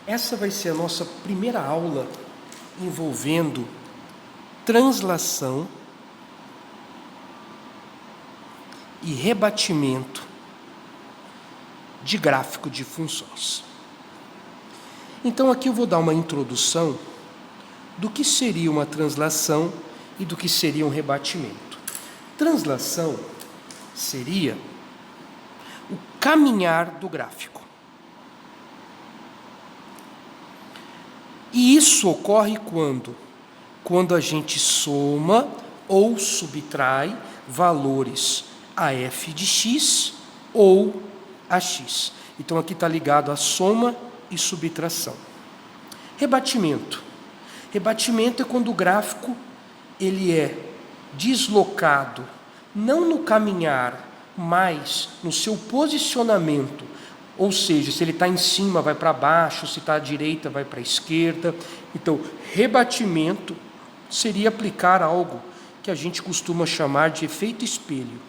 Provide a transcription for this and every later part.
Essa vai ser a nossa primeira aula envolvendo translação e rebatimento de gráfico de funções. Então aqui eu vou dar uma introdução do que seria uma translação e do que seria um rebatimento. Translação seria o caminhar do gráfico. E isso ocorre quando a gente soma ou subtrai valores a f de x ou a x. Então aqui está ligado a soma e subtração. Rebatimento. Rebatimento é quando o gráfico ele é deslocado, não no caminhar, mas no seu posicionamento. Ou seja, se ele está em cima, vai para baixo, se está à direita, vai para a esquerda. Então, rebatimento seria aplicar algo que a gente costuma chamar de efeito espelho.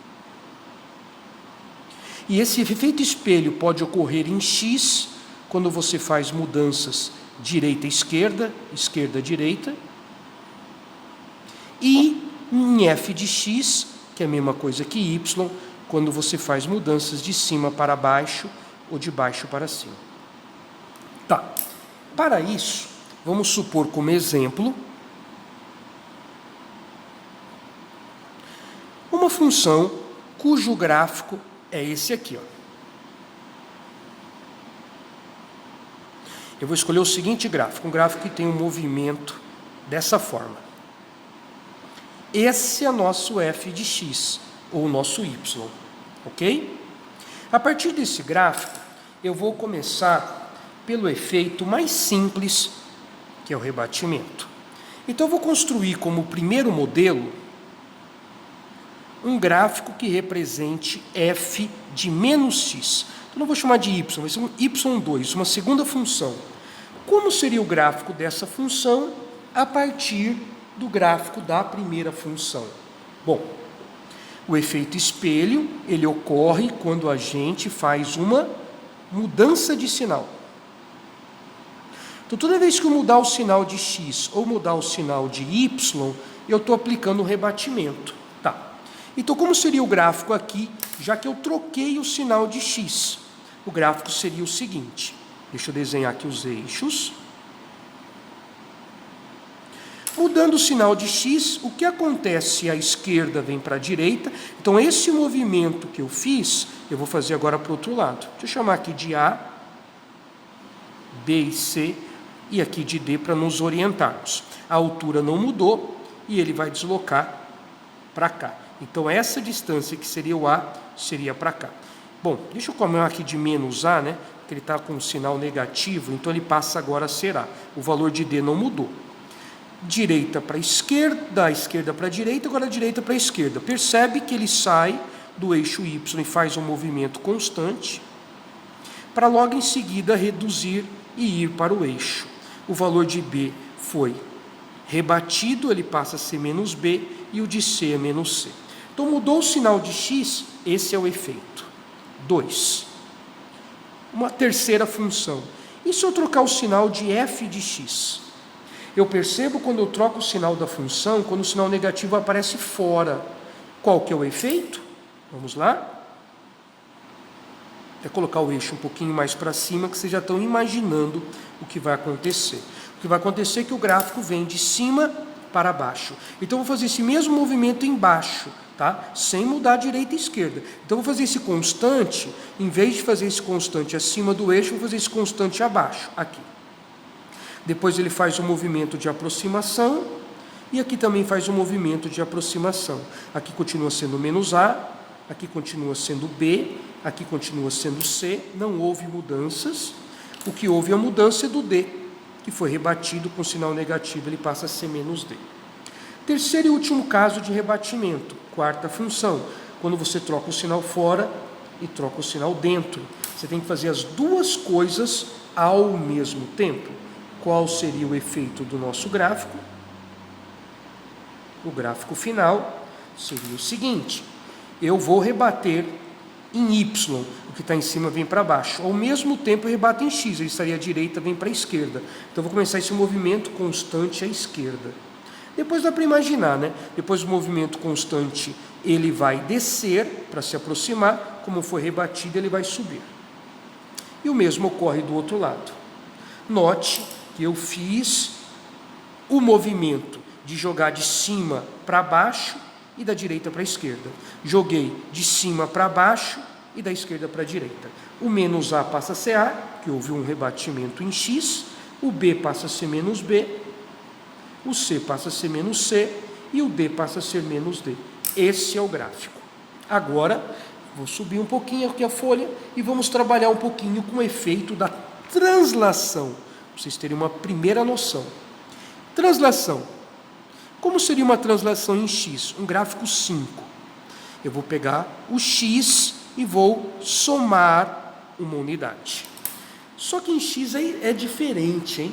E esse efeito espelho pode ocorrer em x, quando você faz mudanças direita-esquerda, esquerda-direita, e em f de x, que é a mesma coisa que y, quando você faz mudanças de cima para baixo ou de baixo para cima. Tá. Para isso, vamos supor como exemplo uma função cujo gráfico é esse aqui, ó. Eu vou escolher o seguinte gráfico, um gráfico que tem um movimento dessa forma. Esse é nosso f de x, ou nosso y, ok? A partir desse gráfico, eu vou começar pelo efeito mais simples, que é o rebatimento. Então, eu vou construir como primeiro modelo um gráfico que represente f de menos x. Então, não vou chamar de y, vai ser um y2, uma segunda função. Como seria o gráfico dessa função a partir do gráfico da primeira função? Bom, o efeito espelho, ele ocorre quando a gente faz uma mudança de sinal. Então, toda vez que eu mudar o sinal de x ou mudar o sinal de y, eu estou aplicando o rebatimento. Tá. Então, como seria o gráfico aqui, já que eu troquei o sinal de x? O gráfico seria o seguinte. Deixa eu desenhar aqui os eixos. Mudando o sinal de x, o que acontece? A esquerda vem para a direita. Então, esse movimento que eu fiz, eu vou fazer agora para o outro lado. Deixa eu chamar aqui de A, B e C, e aqui de D para nos orientarmos. A altura não mudou e ele vai deslocar para cá. Então, essa distância que seria o A, seria para cá. Bom, deixa eu chamar aqui de menos A, né? Porque ele está com um sinal negativo, então ele passa agora a ser A. O valor de D não mudou. Direita para a esquerda, esquerda para a direita, agora direita para a esquerda. Percebe que ele sai do eixo Y e faz um movimento constante, para logo em seguida reduzir e ir para o eixo. O valor de B foi rebatido, ele passa a ser menos B, e o de C é menos C. Então mudou o sinal de X, esse é o efeito. 2. Uma terceira função. E se eu trocar o sinal de f de x? Eu percebo quando eu troco o sinal da função, quando o sinal negativo aparece fora. Qual que é o efeito? Vamos lá? Vou colocar o eixo um pouquinho mais para cima, que vocês já estão imaginando o que vai acontecer. O que vai acontecer é que o gráfico vem de cima para baixo. Então, eu vou fazer esse mesmo movimento embaixo, tá? Sem mudar a direita e esquerda. Então, eu vou fazer esse constante, em vez de fazer esse constante acima do eixo, eu vou fazer esse constante abaixo, aqui. Depois ele faz um movimento de aproximação, e aqui também faz um movimento de aproximação. Aqui continua sendo menos A, aqui continua sendo B, aqui continua sendo C, não houve mudanças. O que houve a mudança é do D, que foi rebatido com sinal negativo, ele passa a ser menos D. Terceiro e último caso de rebatimento, quarta função, quando você troca o sinal fora e troca o sinal dentro. Você tem que fazer as duas coisas ao mesmo tempo. Qual seria o efeito do nosso gráfico? O gráfico final seria o seguinte: eu vou rebater em Y, o que está em cima vem para baixo. Ao mesmo tempo eu rebato em X, ele estaria à direita, vem para a esquerda. Então eu vou começar esse movimento constante à esquerda. Depois dá para imaginar, né? Depois do movimento constante, ele vai descer para se aproximar, como foi rebatido, ele vai subir. E o mesmo ocorre do outro lado. Note que eu fiz o movimento de jogar de cima para baixo e da direita para a esquerda. Joguei de cima para baixo e da esquerda para a direita. O menos A passa a ser A, que houve um rebatimento em X, o B passa a ser menos B, o C passa a ser menos C e o D passa a ser menos D. Esse é o gráfico. Agora, vou subir um pouquinho aqui a folha e vamos trabalhar um pouquinho com o efeito da translação, para vocês terem uma primeira noção. Translação. Como seria uma translação em X? Um gráfico 5. Eu vou pegar o X e vou somar uma unidade. Só que em X é diferente, hein?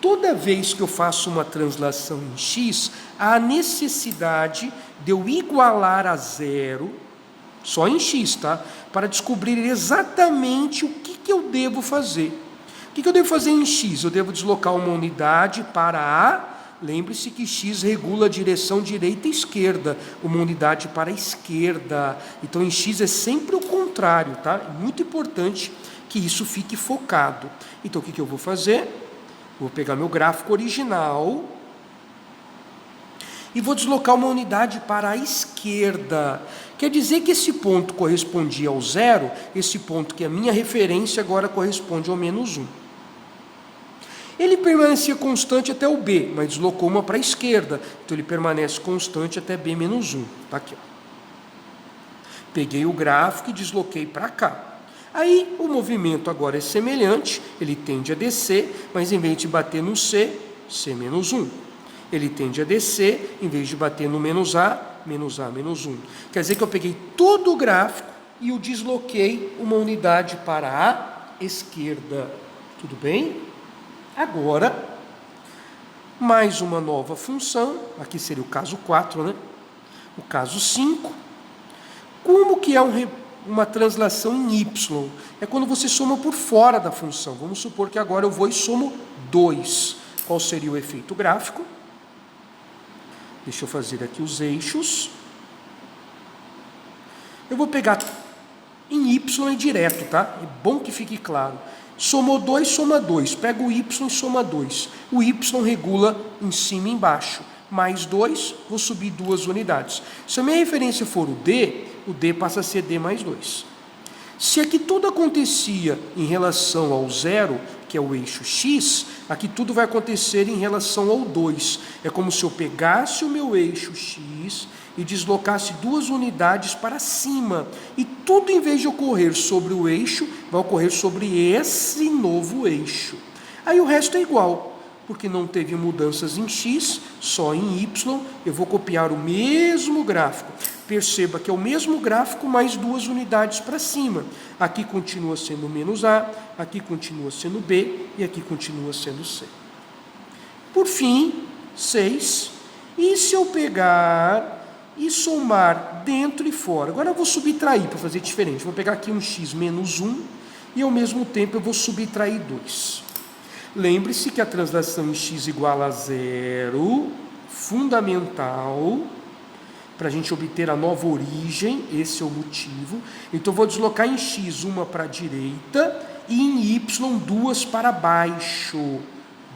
Toda vez que eu faço uma translação em X, há a necessidade de eu igualar a zero, só em X, tá? Para descobrir exatamente o que eu devo fazer. O que eu devo fazer em X? Eu devo deslocar uma unidade para A. Lembre-se que X regula a direção direita e esquerda, uma unidade para a esquerda. Então, em X é sempre o contrário, tá? É muito importante que isso fique focado. Então, o que eu vou fazer? Vou pegar meu gráfico original e vou deslocar uma unidade para a esquerda. Quer dizer que esse ponto correspondia ao zero, esse ponto que é a minha referência agora corresponde ao menos 1. Ele permanecia constante até o B, mas deslocou uma para a esquerda, então ele permanece constante até B menos 1. Está aqui, ó. Peguei o gráfico e desloquei para cá. Aí o movimento agora é semelhante, ele tende a descer, mas em vez de bater no C, C menos 1. Ele tende a descer, em vez de bater no menos A menos 1. Quer dizer que eu peguei todo o gráfico e o desloquei uma unidade para a esquerda. Tudo bem? Agora, mais uma nova função, aqui seria o caso 4, né? O caso 5. Como que é uma translação em Y? É quando você soma por fora da função. Vamos supor que agora eu vou e somo 2. Qual seria o efeito gráfico? Deixa eu fazer aqui os eixos. Eu vou pegar em Y e direto, tá? É bom que fique claro. Somou 2, soma 2. Pega o Y e soma 2. O Y regula em cima e embaixo. Mais 2, vou subir 2 unidades. Se a minha referência for o D passa a ser D mais 2. Se aqui tudo acontecia em relação ao zero, que é o eixo X, aqui tudo vai acontecer em relação ao 2. É como se eu pegasse o meu eixo X e deslocasse 2 unidades para cima. E tudo, em vez de ocorrer sobre o eixo, vai ocorrer sobre esse novo eixo. Aí o resto é igual, porque não teve mudanças em X, só em Y. Eu vou copiar o mesmo gráfico. Perceba que é o mesmo gráfico mais 2 unidades para cima. Aqui continua sendo menos A, aqui continua sendo B e aqui continua sendo C. Por fim, 6. E se eu pegar e somar dentro e fora? Agora eu vou subtrair para fazer diferente. Vou pegar aqui um X menos 1 e ao mesmo tempo eu vou subtrair 2. Lembre-se que a translação em X igual a zero, fundamental, para a gente obter a nova origem, esse é o motivo. Então, eu vou deslocar em X uma para a direita e em Y 2 para baixo.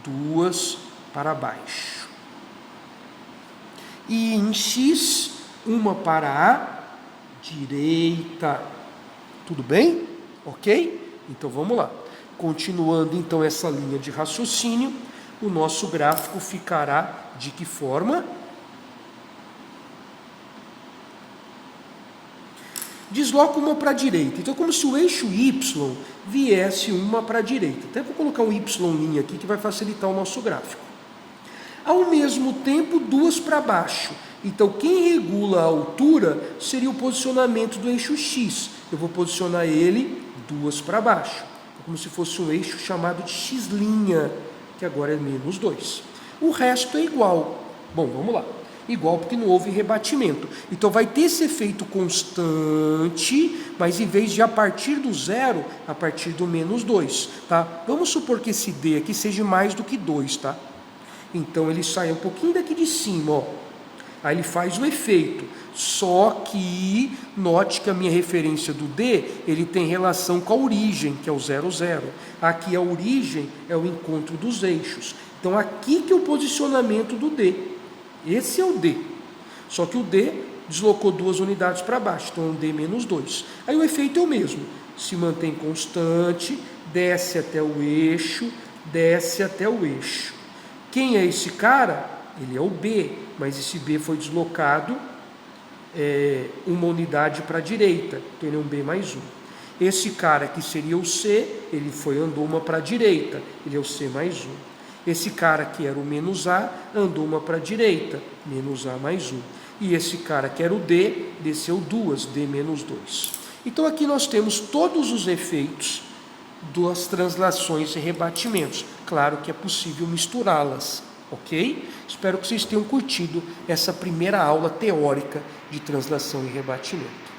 2 para baixo. E em X, uma para a direita. Tudo bem? Ok? Então, vamos lá. Continuando, então, essa linha de raciocínio, o nosso gráfico ficará de que forma? Desloco uma para a direita. Então, como se o eixo Y viesse uma para a direita. Até vou colocar um Y' aqui, que vai facilitar o nosso gráfico. Ao mesmo tempo, 2 para baixo. Então, quem regula a altura seria o posicionamento do eixo X. Eu vou posicionar ele 2 para baixo. É como se fosse um eixo chamado de X', que agora é menos 2. O resto é igual. Bom, vamos lá. igual porque não houve rebatimento. Então vai ter esse efeito constante, mas em vez de a partir do zero, a partir do menos 2. Tá? Vamos supor que esse D aqui seja mais do que 2. Tá? Então ele sai um pouquinho daqui de cima. Ó. Aí ele faz o efeito. Só que, note que a minha referência do D, ele tem relação com a origem, que é o 0, 0. Aqui a origem é o encontro dos eixos. Então aqui que é o posicionamento do D. Esse é o D. Só que o D deslocou 2 unidades para baixo, então é um D menos 2. Aí o efeito é o mesmo. Se mantém constante, desce até o eixo, desce até o eixo. Quem é esse cara? Ele é o B, mas esse B foi deslocado uma unidade para a direita, então ele é um B mais 1. Esse cara que seria o C, ele andou uma para a direita, ele é o C mais 1. Esse cara que era o menos A, andou uma para a direita, menos A mais 1. E esse cara que era o D, desceu 2, D menos 2. Então aqui nós temos todos os efeitos das translações e rebatimentos. Claro que é possível misturá-las. Ok? Espero que vocês tenham curtido essa primeira aula teórica de translação e rebatimento.